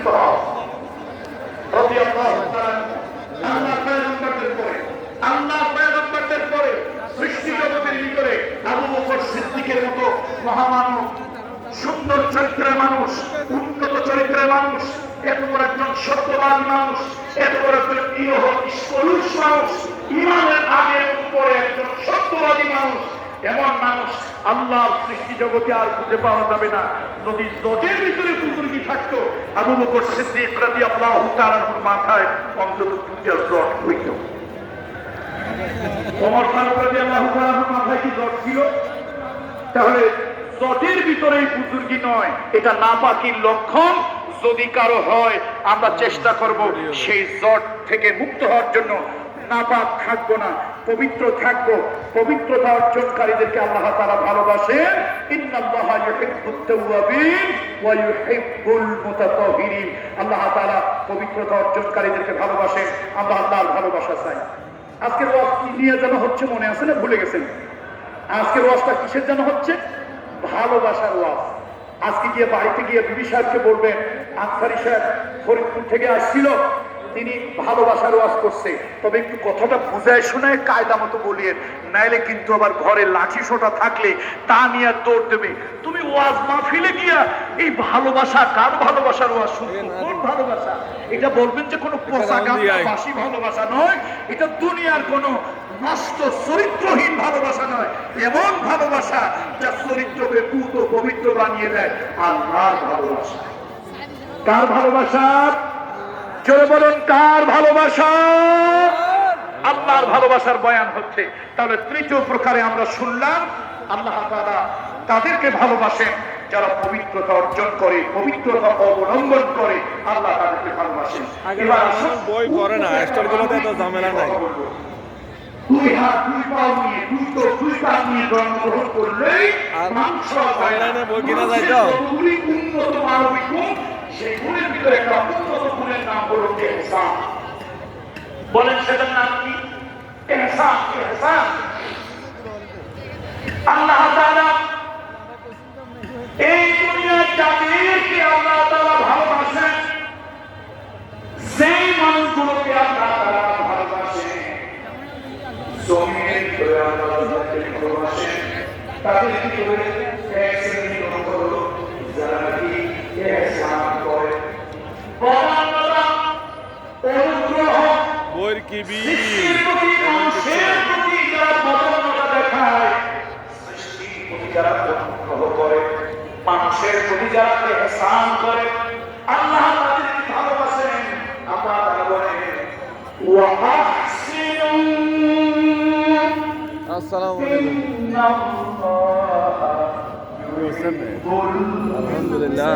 মুক্ত হও। রাদিয়াল্লাহু তাআলা আল্লাহ পয়গম্বরদের পরে সৃষ্টি জগতের ভিতরে আবু বকর সিদ্দিকের মতো মহামানব, সুন্দর চরিত্রের মানুষ, উন্নত চরিত্রের মানুষ, এত বড় একজন সত্যবাদী মানুষ, এত বড় একজন পুরুষ মানুষ, ইমানের আগে উপরে একজন সত্যবাদী মানুষ, এমন মানুষ আল্লাহর সৃষ্টি জগতে আর খুঁজে পাওয়া যাবে না। যদি জটের ভিতরে বুজুর্গি থাকতো, আবু বকর সিদ্দিক রাদিয়াল্লাহু তাআলার মাথায় অন্তত দুইটা জট হইত। ওমর ফারুক রাদিয়াল্লাহু তাআলার মাথায় কি জট ছিল? তাহলে জটের ভিতরেই বুজুর্গি নয়, এটা নাপাকির লক্ষণ। যদি কারো হয়, আমরা চেষ্টা করব সেই জট থেকে মুক্ত হওয়ার জন্য। নাপাক থাকবো না, পবিত্র থাকবো। পবিত্রতা অর্জনকারীদেরকে আল্লাহ তাআলা ভালোবাসেন। ইন্নাল্লাহা ইউহিব্বুত তাওয়াবিন ওয়া ইউহিব্বুল মুতাতাহহিরিন। আল্লাহ তাআলা পবিত্রতা অর্জনকারীদেরকে ভালোবাসেন। আমরা আল্লাহর ভালোবাসা চাই। আজকের ওয়াজ কি নিয়ে যেন হচ্ছে মনে আছে না? ভুলে গেছেন? আজকের ওয়াজটা কিসের জন্য হচ্ছে? ভালোবাসার ওয়াজ। আজকে গিয়ে বাড়িতে গিয়ে বিবি সাহেবকে বলবেন, আনসারী সাহেব ফরিদপুর থেকে আসছিল, তিনি ভালোবাসার ওয়াজ করছে, তবে একটু কথাটা বুঝায় শোনায় কায়দা মতো বলিয়ে, নাইলে কিন্তু আবার ঘরে লাঠি সোটা থাকলে তা নিয়ে দৌড় দেবে। তুমি ওয়াজ মাহফিলে গিয়া এই ভালোবাসা, কার ভালোবাসার ওয়াজ শুনছো? কোন ভালোবাসা? এটা বলবেন যে কোনো পোশাক বাসি ভালোবাসা নয়, এটা দুনিয়ার কোনো নষ্ট চরিত্রহীন ভালোবাসা নয়, এমন ভালোবাসা যা চরিত্রকে পুত পবিত্র বানিয়ে দেয়। আল্লাহর ভালোবাসা। কার ভালোবাসা? জোরে বলুন, কার ভালোবাসা? আল্লাহর ভালোবাসার বয়ান হচ্ছে। তাহলে তৃতীয় প্রকারে আমরা শুনলাম আল্লাহ তাআলা তাদেরকে ভালোবাসেন যারা পবিত্রতা অর্জন করে, পবিত্রতা অবলম্বন করে। আল্লাহ তাদেরকে ভালোবাসেন। এবার আসুন, বই পড়ে না, স্টোরগুলোতে এত ঝামেলা নাই। দুই হাত দুই পা নিয়ে, দুই চোখ দুই কান নিয়ে জন্মগ্রহণ করলেই মাংস অনলাইনে বই কিনা যায় তো। উন্নত মানবিক গুণ, সেই গুণের ভিতরে একটা উন্নত গুণের নাম হলো ইহসান। বলেন সেটার নাম কি? ইহসান। ইহসান। আল্লাহ তাআলা এই দুনিয়ার যাদেরকে আল্লাহ তাআলা ভালোবাসেন, সেই মানুষগুলোকে আল্লাহ তাআলা ভালোবাসেন। জমিনের ভিতরে আল্লাহ তাদেরকে ভালোবাসেন। তাদের ভিতরে এক শ্রেণীর লোক হলো যারা নাকি ইহসান করে, বদান্যতা, অনুগ্রহ, বইয়ের কি সৃষ্টির প্রতি, মানুষের প্রতি যারা বদান্যতা দেখায়, সৃষ্টির প্রতি যারা অনুগ্রহ করে, মানুষের প্রতি যারা ইহসান করে, আল্লাহ তাদেরকে ভালোবাসেন। আল্লাহ তাআলা বলেন, ওয়া আহসিনু। আসসালামু আলাইকুম। আলহামদুলিল্লাহ।